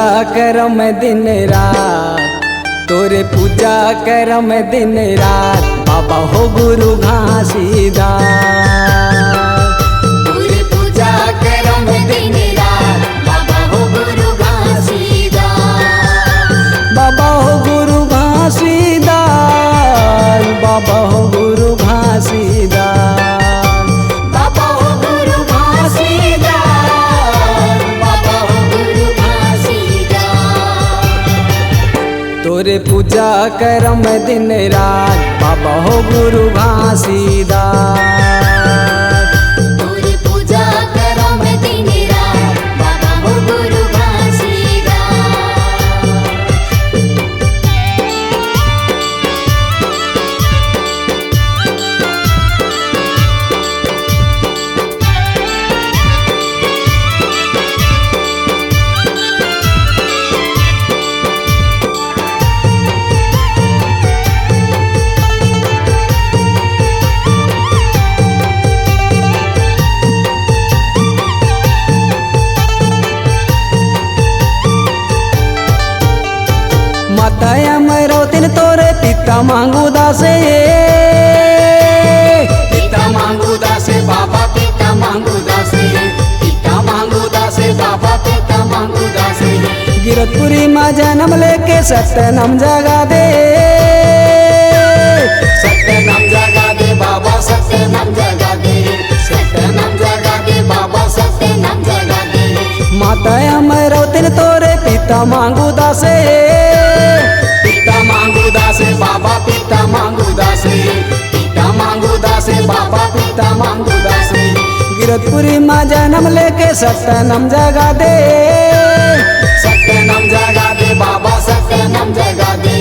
पूजा करम दिन रात, तोरे पूजा करम दिन रात, बाबा हो गुरु घासीदास। तोरे पूजा करम दिन रात, बाबा हो गुरु घासीदास। बाबा हो गुरु घासीदास, बाबा हो गुरु घासीदास, बाबा हो गुरु घासीदास, बाबा हो गुरु घासीदास। तोरे पूजा करम दिन रात, बाबा हो गुरु घासीदास। तोरे पूजा करम दिन रात, बाबा हो गुरु माताया मरौतिन तोरे पिता मांगू दासे, पिता मांगू दासे बाबा, पिता मांगू दासे, पिता मांगू दासे बाबा, पिता मांगू दासे। गिरतपुरी माँ जन्म लेके सत्यनम जगा दे, सत्यनाम जगा दे बाबा, सत्यनाम जगा दे, सत्यनाम जगा दे बाबा, सत्यनाम जगा दे। माताया मरौतिन तोरे पिता मांगू दासे, पिता मांगू दासे बाबा, पिता मांगू दासे, पिता मांगू दासे बाबा, पिता मांगू दासे। गिरतपुरी माँ जन्म लेके सत्यनम जगा दे, सत्यनाम जगा दे बाबा, सत्यनाम जगा दे,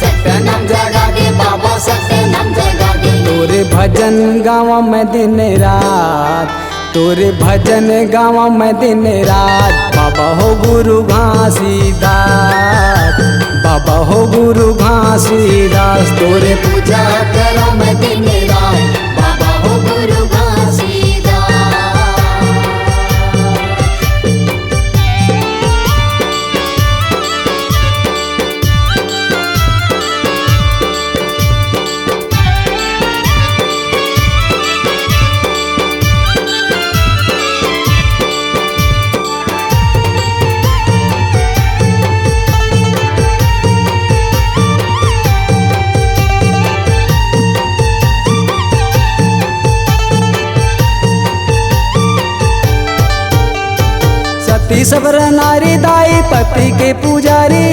सत्यनाम जगा दे बाबा, सत्यनाम जगा दे। तोरे भजन गाँव में दिन रात, तोरे भजन गाँव में दिन रात, बाबा हो गुरु घासीदास, बाबा हो गुरु घासीदास। तोरे पूजा करम दिन रात, बाबा हो गुरु घासीदास। सती सबर नारी दाई पति के पुजारी,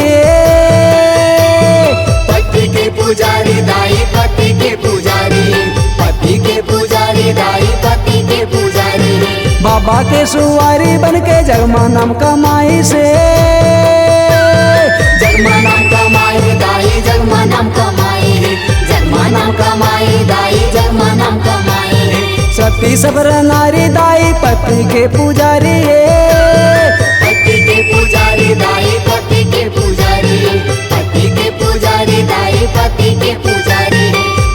पति के पुजारी दाई, पति के पुजारी, पति के पुजारी दाई, पति के पुजारी। बाबा के सुवारी बन के जगमा नाम कमाई से, जगमा नाम कमाई दाई, जगमा नाम कमाई, जगमा नाम कमाई दाई, जगमा नाम कमाई। सती सबर नारी दाई पति के पुजारी, पति के पुजारी दाई, पति के पुजारी, पति के पुजारी दाई, पति के पुजारी।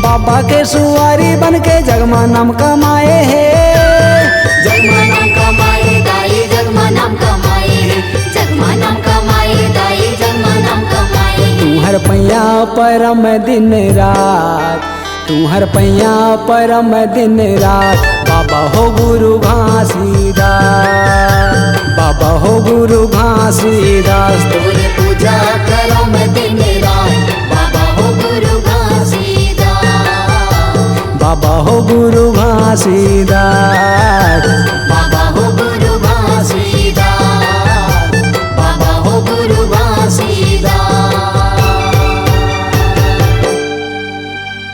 बाबा के सुवारी बन के जगमा नाम कमाए है, जगमा नाम कमाई दाई, जगमा नाम कमाई, जगमा नाम कमाई दाई, जगमा नाम कमाई। तू हर पैया परम दिन रात, तू हर पैया परम दिन रात, बाबा हो गुरु घासीदास, बाबा हो गुरु घासीदास। तोरे पूजा करम दिन रात, बाबा हो गुरु घासीदास, बाबा हो गुरु घासीदास, बाबा